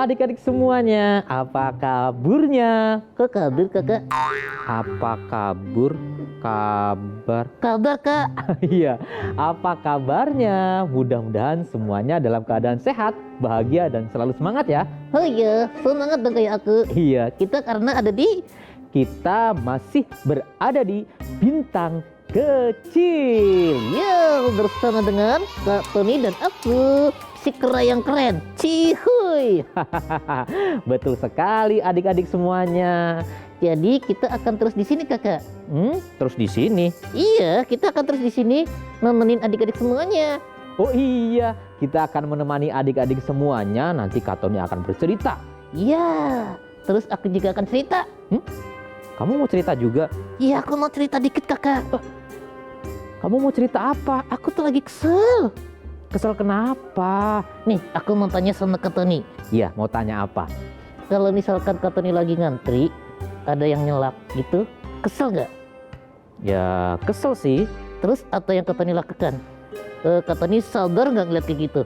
adik-adik semuanya, apa kaburnya? Kok kabur kakak? Apa kabur? Kabar? Kabar kak? Iya, apa kabarnya? Mudah-mudahan semuanya dalam keadaan sehat, bahagia, dan selalu semangat ya. Oh iya, semangat dong kayak aku. Iya, Kita karena ada di kita masih berada di bintang kecil. ya bersama dengan Kak Tony dan aku, si kera yang keren, Cihuy. Betul sekali adik-adik semuanya. Jadi kita akan terus di sini kakak. Terus di sini. Iya, kita akan terus di sini nemenin adik-adik semuanya. Oh iya, kita akan menemani adik-adik semuanya. Nanti Kak Tony akan bercerita. Iya, terus aku juga akan cerita. Kamu mau cerita juga? Iya, aku mau cerita dikit kakak. Kamu mau cerita apa? Aku tuh lagi kesel. Kesel kenapa? Nih, aku mau tanya sama Kak Tony. Iya, mau tanya apa? Kalau misalkan Kak Tony lagi ngantri, ada yang nyelak gitu, kesel nggak? Ya, kesel sih. Terus apa yang Kak Tony lakukan? Kak Tony sabar nggak ngeliat kayak gitu?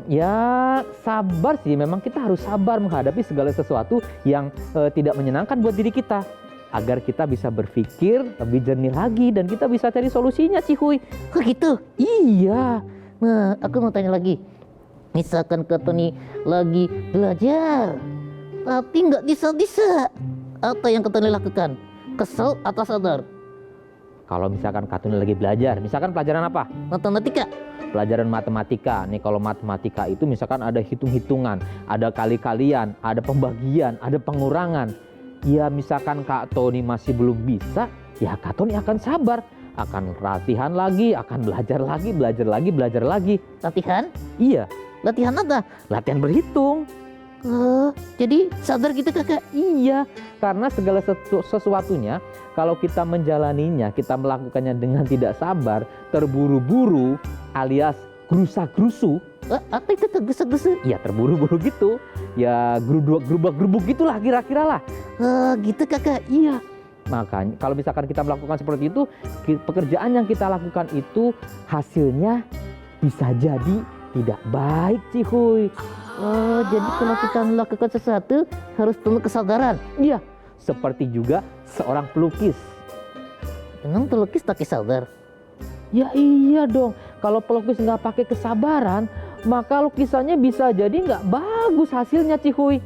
Ya sabar sih. Memang kita harus sabar menghadapi segala sesuatu yang tidak menyenangkan buat diri kita. Agar kita bisa berpikir lebih jernih lagi dan kita bisa cari solusinya, Cihuy. Kok gitu? Iya. Nah, aku mau tanya lagi. Misalkan Kak Tony lagi belajar, tapi nggak bisa-bisa, apa yang Kak Tony lakukan? Kesel atau sabar? Kalau misalkan Kak Tony lagi belajar, misalkan pelajaran apa? Matematika. Pelajaran matematika. Nih kalau matematika itu misalkan ada hitung-hitungan, ada kali-kalian, ada pembagian, ada pengurangan. Ya misalkan Kak Tony masih belum bisa, ya Kak Tony akan sabar. Akan latihan lagi, akan belajar lagi, belajar lagi, belajar lagi. Latihan? Iya, Latihan apa? latihan berhitung. Jadi sabar gitu kakak? Iya, karena segala sesuatunya kalau kita menjalaninya, kita melakukannya dengan tidak sabar, terburu-buru alias gerusa-gerusu. Apa itu tergesa-gesa? Ya terburu-buru gitu. Ya gerubak-gerubuk gitulah kira-kira lah. Gitu kakak? Iya. Makanya kalau misalkan kita melakukan seperti itu, pekerjaan yang kita lakukan itu hasilnya bisa jadi tidak baik, Cihuy. Jadi kalau kita melakukan sesuatu harus penuh kesadaran. Iya, seperti juga seorang pelukis. Emang pelukis pakai sabar? Ya iya dong, kalau pelukis nggak pakai kesabaran, maka lukisannya bisa jadi nggak bagus hasilnya, Cihuy.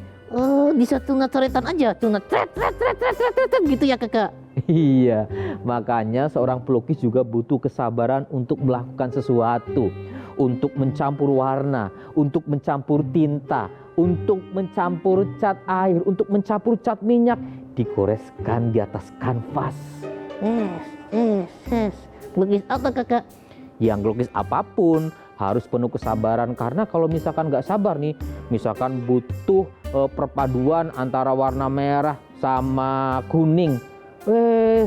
Bisa tunat coretan aja, tunat tret gitu ya kakak? Iya, makanya seorang pelukis juga butuh kesabaran untuk melakukan sesuatu, untuk mencampur warna, untuk mencampur tinta, untuk mencampur cat air, untuk mencampur cat minyak, digoreskan di atas kanvas. Lukis apa kakak? Yang lukis apapun harus penuh kesabaran, karena kalau misalkan nggak sabar nih, misalkan butuh perpaduan antara warna merah sama kuning,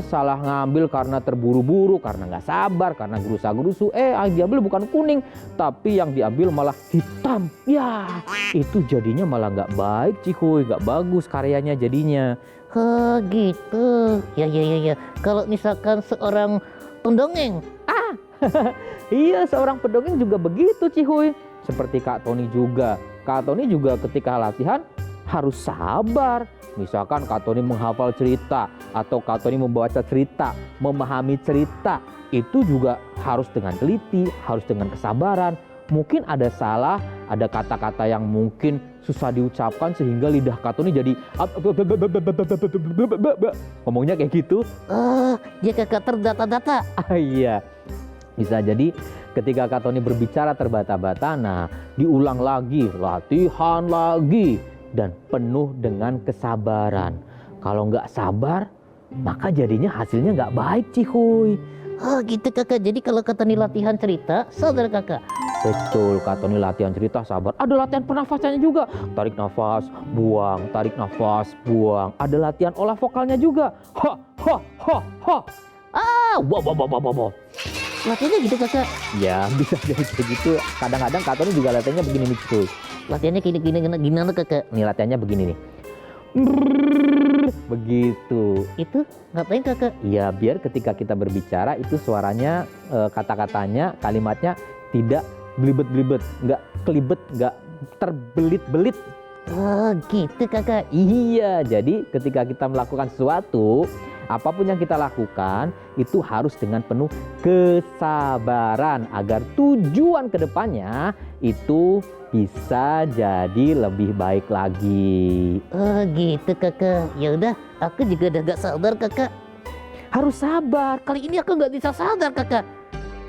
salah ngambil karena terburu-buru, karena nggak sabar, karena gerusa-gerusu, yang diambil bukan kuning tapi yang diambil malah hitam. Ya itu jadinya malah nggak baik, Cihuy, nggak bagus karyanya jadinya. Gitu. Ya. Kalau misalkan seorang pendongeng, Iya, seorang pendongeng juga begitu, Cihuy. Seperti Kak Tony juga. Kak Tony juga ketika latihan harus sabar. Misalkan Kak Tony menghafal cerita atau Kak Tony membaca cerita, memahami cerita, itu juga harus dengan teliti, harus dengan kesabaran. Mungkin ada salah, ada kata-kata yang mungkin susah diucapkan sehingga lidah Kak Tony jadi ngomongnya kayak gitu. dia kakak terdata-data. Iya. Bisa jadi ketika Kak Tony berbicara terbata-bata, nah diulang lagi, latihan lagi, dan penuh dengan kesabaran. Kalau nggak sabar, maka jadinya hasilnya nggak baik, Cihuy. Gitu kakak. Jadi kalau Kak Tony latihan cerita, sabar kakak. Betul, Kak Tony latihan cerita sabar. Ada latihan pernafasannya juga. Tarik nafas, buang, tarik nafas, buang. Ada latihan olah vokalnya juga. Ha, ha, ha, ha. Wow. Latihannya gitu kakak? Ya, bisa jadi kayak gitu. Kadang-kadang Kak Tony juga latihannya begini nih, Cihuy. Latihannya gimana kakak? Nih latihannya begini nih. Begitu. Itu ngapain kakak? Ya biar ketika kita berbicara itu suaranya, kata-katanya, kalimatnya tidak belibet-belibet, nggak kelibet, nggak terbelit-belit. Oh gitu kakak. Iya, jadi ketika kita melakukan sesuatu, apapun yang kita lakukan itu harus dengan penuh kesabaran agar tujuan kedepannya itu bisa jadi lebih baik lagi. Oh gitu kakak. Ya udah, aku juga udah gak sabar kakak. Harus sabar. Kali ini aku gak bisa sabar kakak.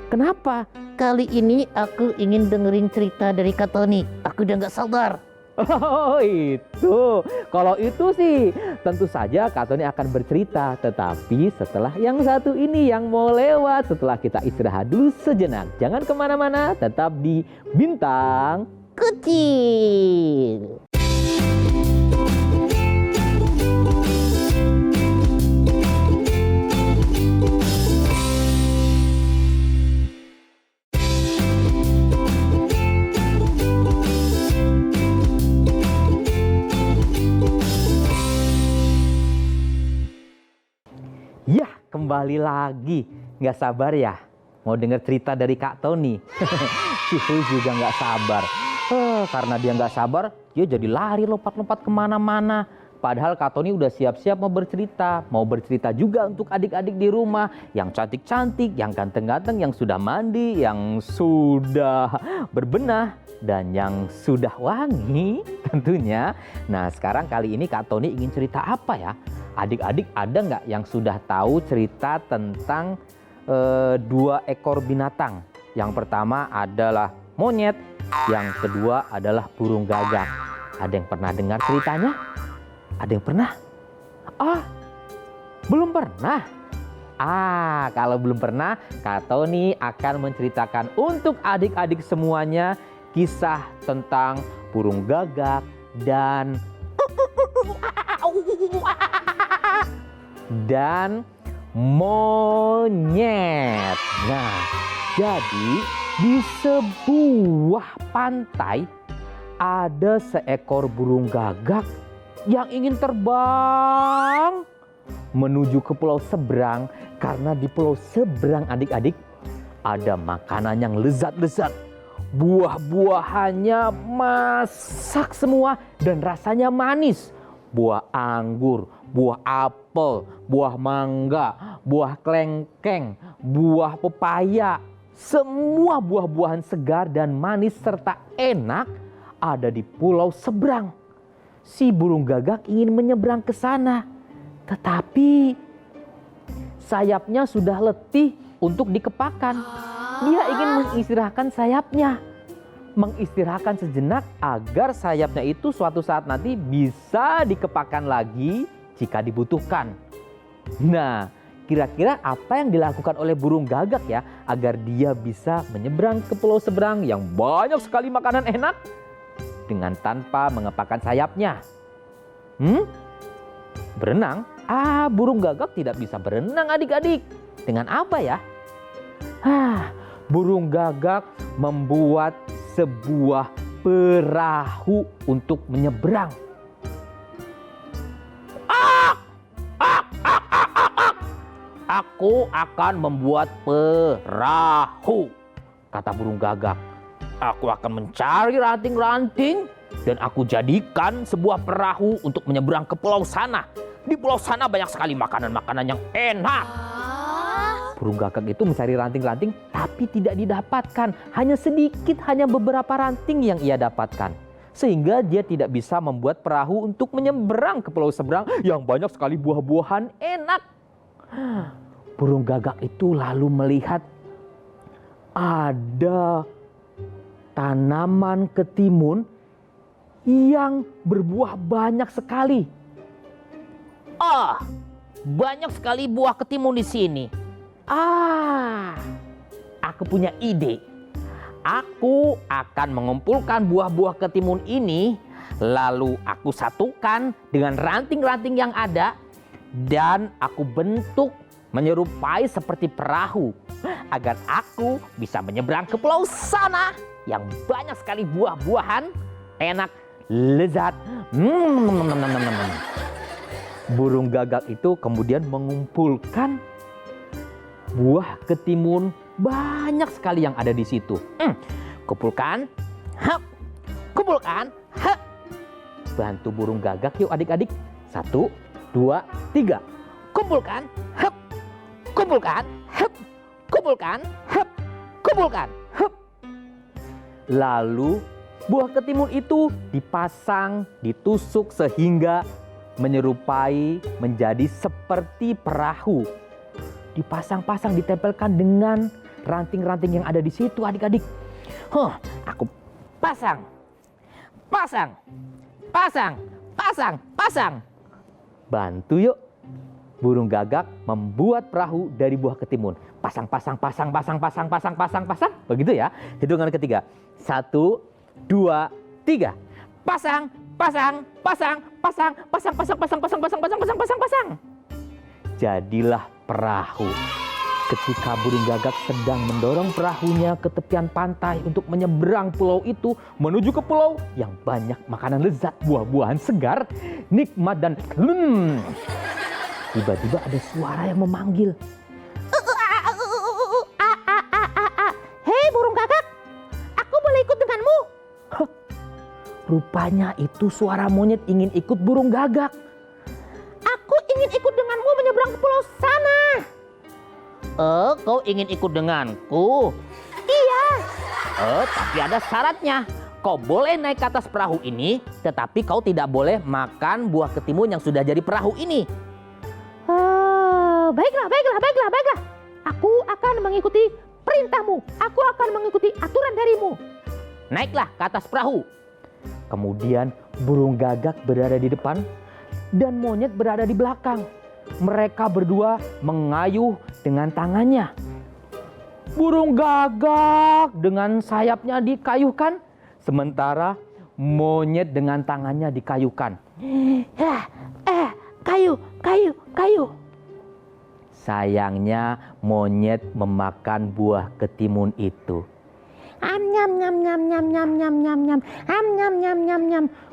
Kenapa? Kali ini aku ingin dengerin cerita dari Kak Tony. Aku udah gak sabar. Oh itu, kalau itu sih tentu saja Kak Tony akan bercerita. Tetapi setelah yang satu ini yang mau lewat, setelah kita istirahat dulu sejenak. Jangan kemana-mana, tetap di Bintang Kecil. Ya, kembali lagi. Nggak sabar ya? Mau denger cerita dari Kak Tony? Si Hui juga nggak sabar. Karena dia nggak sabar, dia jadi lari lompat-lompat kemana-mana. Padahal Kak Tony udah siap-siap mau bercerita. Mau bercerita juga untuk adik-adik di rumah. Yang cantik-cantik, yang ganteng-ganteng, yang sudah mandi, yang sudah berbenah, dan yang sudah wangi tentunya. Nah sekarang kali ini Kak Tony ingin cerita apa ya? Adik-adik ada nggak yang sudah tahu cerita tentang 2 ekor binatang? Yang pertama adalah monyet, yang kedua adalah burung gagak. Ada yang pernah dengar ceritanya? Ada yang pernah? Belum pernah? Kalau belum pernah, Kak Tony akan menceritakan untuk adik-adik semuanya kisah tentang burung gagak dan monyet. Nah, jadi di sebuah pantai ada seekor burung gagak yang ingin terbang menuju ke pulau seberang, karena di pulau seberang adik-adik ada makanan yang lezat-lezat. Buah-buahannya masak semua dan rasanya manis. Buah anggur, buah apel, buah mangga, buah klengkeng, buah pepaya. Semua buah-buahan segar dan manis serta enak ada di pulau seberang. Si burung gagak ingin menyeberang ke sana, tetapi sayapnya sudah letih untuk dikepakan. Dia ingin mengistirahatkan sayapnya, mengistirahatkan sejenak agar sayapnya itu suatu saat nanti bisa dikepakan lagi jika dibutuhkan. Nah, kira-kira apa yang dilakukan oleh burung gagak ya agar dia bisa menyeberang ke pulau seberang yang banyak sekali makanan enak dengan tanpa mengepakkan sayapnya? Berenang? Burung gagak tidak bisa berenang adik-adik. Dengan apa ya? Burung gagak membuat sebuah perahu untuk menyeberang. Aku akan membuat perahu, kata burung gagak. Aku akan mencari ranting-ranting dan aku jadikan sebuah perahu untuk menyeberang ke pulau sana. Di pulau sana banyak sekali makanan-makanan yang enak. Burung gagak itu mencari ranting-ranting tapi tidak didapatkan. Hanya sedikit, hanya beberapa ranting yang ia dapatkan. Sehingga dia tidak bisa membuat perahu untuk menyeberang ke pulau seberang yang banyak sekali buah-buahan enak. Burung gagak itu lalu melihat ada tanaman ketimun yang berbuah banyak sekali. Banyak sekali buah ketimun di sini. Aku punya ide. Aku akan mengumpulkan buah-buah ketimun ini, lalu aku satukan dengan ranting-ranting yang ada, dan aku bentuk menyerupai seperti perahu, agar aku bisa menyeberang ke pulau sana yang banyak sekali buah-buahan enak, lezat. Burung gagak itu kemudian mengumpulkan buah ketimun banyak sekali yang ada di situ. Kumpulkan, kumpulkan. Hap. Bantu burung gagak yuk adik-adik. 1, 2, 3. Kumpulkan. Hap. Kumpulkan. Hap. Kumpulkan. Hap. Kumpulkan. Hap. Lalu buah ketimun itu dipasang, ditusuk sehingga menyerupai menjadi seperti perahu. Dipasang-pasang, ditempelkan dengan ranting-ranting yang ada di situ adik-adik. Aku pasang. Pasang. Pasang. Pasang. Pasang. Bantu yuk. Burung gagak membuat perahu dari buah ketimun. Pasang, pasang, pasang, pasang, pasang, pasang, pasang, pasang. Begitu ya. Hitungan ketiga. 1, 2, 3. Pasang. Pasang. Pasang. Pasang. Pasang. Pasang. Pasang. Pasang. Pasang. Pasang. Pasang. Pasang. Pasang. Jadilah perahu. Ketika burung gagak sedang mendorong perahunya ke tepian pantai untuk menyeberang pulau itu menuju ke pulau yang banyak makanan lezat, buah-buahan segar, nikmat dan tiba-tiba ada suara yang memanggil. Hei burung gagak, aku boleh ikut denganmu? Rupanya itu suara monyet ingin ikut burung gagak. Aku ingin ikut denganmu menyeberang ke pulau sana. Kau ingin ikut denganku? Iya. Tapi ada syaratnya. Kau boleh naik ke atas perahu ini, tetapi kau tidak boleh makan buah ketimun yang sudah jadi perahu ini. Baiklah. Aku akan mengikuti perintahmu. Aku akan mengikuti aturan darimu. Naiklah ke atas perahu. Kemudian burung gagak berada di depan dan monyet berada di belakang. Mereka berdua mengayuh dengan tangannya. Burung gagak dengan sayapnya dikayuhkan, sementara monyet dengan tangannya dikayuhkan. Kayu. Sayangnya monyet memakan buah ketimun itu.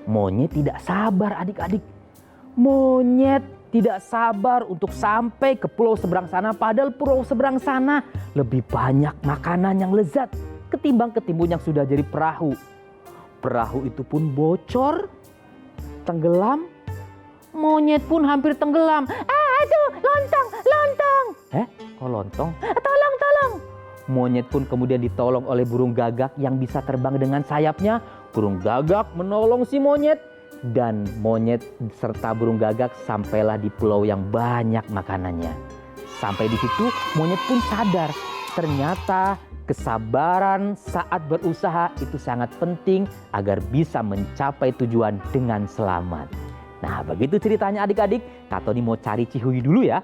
Monyet tidak sabar adik-adik. Monyet tidak sabar untuk sampai ke pulau seberang sana, padahal pulau seberang sana lebih banyak makanan yang lezat ketimbang ketimun yang sudah jadi perahu. Perahu itu pun bocor, tenggelam, monyet pun hampir tenggelam. Aduh, lontong. Kok lontong? Tolong. Monyet pun kemudian ditolong oleh burung gagak yang bisa terbang dengan sayapnya. Burung gagak menolong si monyet. Dan monyet serta burung gagak sampailah di pulau yang banyak makanannya. Sampai di situ monyet pun sadar ternyata kesabaran saat berusaha itu sangat penting agar bisa mencapai tujuan dengan selamat. Nah begitu ceritanya adik-adik. Kak Tony mau cari Cihuy dulu ya.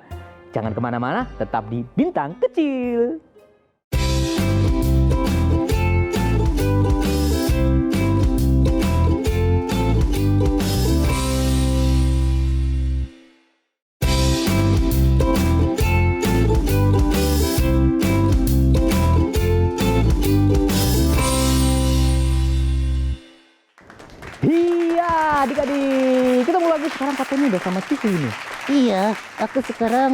Jangan kemana-mana, tetap di Bintang Kecil. Iya adik-adik, kita mulai lagi sekarang katanya udah sama Cihuy nih. Iya, aku sekarang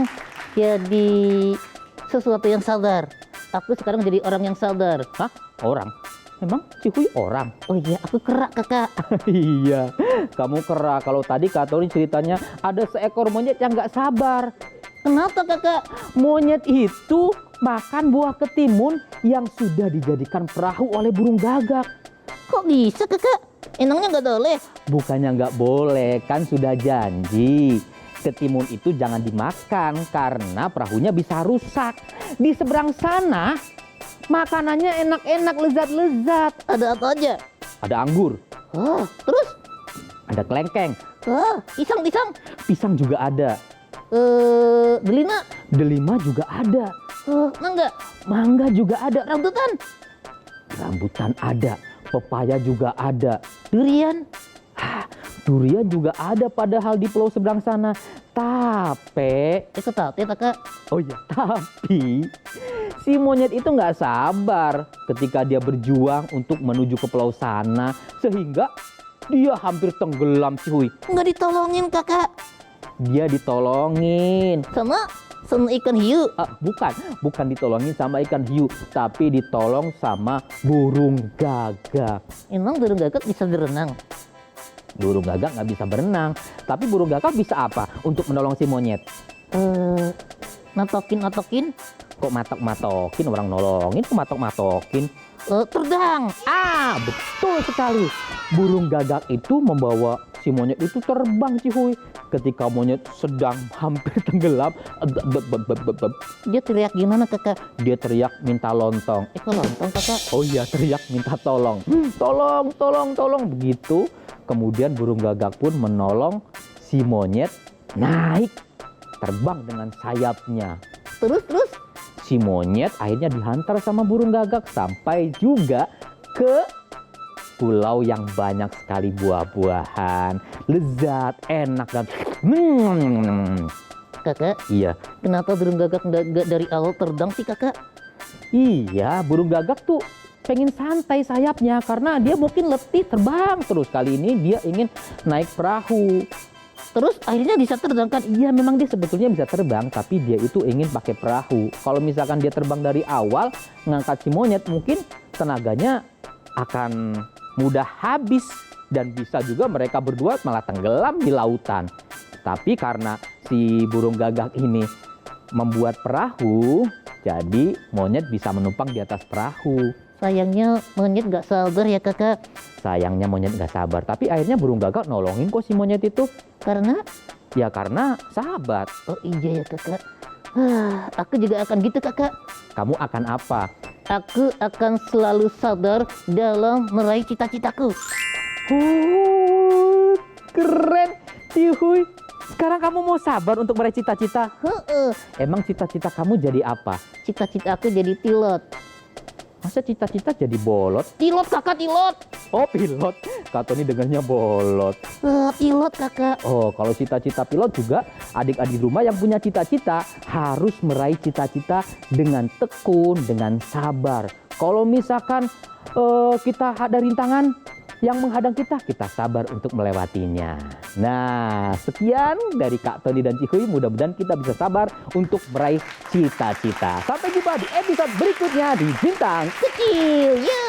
jadi sesuatu yang sabar. Aku sekarang jadi orang yang sabar. Hah? Orang? Memang Cihuy orang? Oh iya, aku kerak kakak. Iya, kamu kera. Kalau tadi Kak Tony ceritanya ada seekor monyet yang gak sabar. Kenapa kakak? Monyet itu makan buah ketimun yang sudah dijadikan perahu oleh burung gagak. Kok bisa kakak? Emangnya nggak boleh? Bukannya nggak boleh, kan sudah janji. Ketimun itu jangan dimakan karena perahunya bisa rusak. Di seberang sana makanannya enak-enak, lezat-lezat. Ada apa aja? Ada anggur, Terus? ada kelengkeng, Pisang. pisang juga ada, Delima. delima juga ada, Mangga. mangga juga ada, Rambutan. rambutan ada, pepaya juga ada. Durian. Durian juga ada padahal di pulau seberang sana. Tapi, Kakak. oh iya, tapi si monyet itu nggak sabar ketika dia berjuang untuk menuju ke pulau sana. Sehingga dia hampir tenggelam Cihuy. Nggak ditolongin kakak. Dia ditolongin. Sama sama ikan hiu. Bukan ditolongin sama ikan hiu, tapi ditolong sama burung gagak. Emang burung gagak bisa berenang? Burung gagak nggak bisa berenang, tapi burung gagak bisa apa untuk menolong si monyet? Matokin. Kok matok-matokin orang nolongin, kok matok-matokin? Terbang. Betul sekali. Burung gagak itu membawa si monyet itu terbang, Cihuy. Ketika monyet sedang hampir tenggelam, Dia teriak gimana kakak? dia teriak minta lontong. Kok lontong kakak? Oh iya, teriak minta tolong. Tolong. Begitu. Kemudian burung gagak pun menolong si monyet naik terbang dengan sayapnya. Terus? Si monyet akhirnya dihantar sama burung gagak sampai juga ke pulau yang banyak sekali buah-buahan, lezat, enak dan Kakak, Iya, kenapa burung gagak nggak dari awal terbang sih kakak? iya, burung gagak tuh pengen santai sayapnya karena dia mungkin letih terbang terus. Kali ini dia ingin naik perahu. Terus akhirnya bisa terbang kan? Iya, memang dia sebetulnya bisa terbang, tapi dia itu ingin pakai perahu. Kalau misalkan dia terbang dari awal, ngangkat si monyet, mungkin tenaganya akan mudah habis. Dan bisa juga mereka berdua malah tenggelam di lautan. Tapi karena si burung gagak ini membuat perahu, jadi monyet bisa menumpang di atas perahu. Sayangnya monyet nggak sabar ya kakak. Sayangnya monyet nggak sabar, tapi akhirnya burung gagak nolongin kok si monyet itu. Karena? Ya karena sahabat. Oh iya ya kakak. Aku juga akan gitu kakak. Kamu akan apa? Aku akan selalu sabar dalam meraih cita-citaku. Keren, Cihuy. Sekarang kamu mau sabar untuk meraih cita-cita? Emang cita-cita kamu jadi apa? Cita-cita aku jadi pilot. Masa cita-cita jadi bolot? Pilot kakak, pilot. Oh, pilot. Kak Tony dengarnya bolot. Pilot kakak. Oh, kalau cita-cita pilot juga adik-adik rumah yang punya cita-cita harus meraih cita-cita dengan tekun, dengan sabar. Kalau misalkan kita ada rintangan yang menghadang kita sabar untuk melewatinya. Nah, sekian dari Kak Tony dan Cihuy. Mudah-mudahan kita bisa sabar untuk meraih cita-cita. Sampai jumpa di episode berikutnya di Bintang Kecil, yo.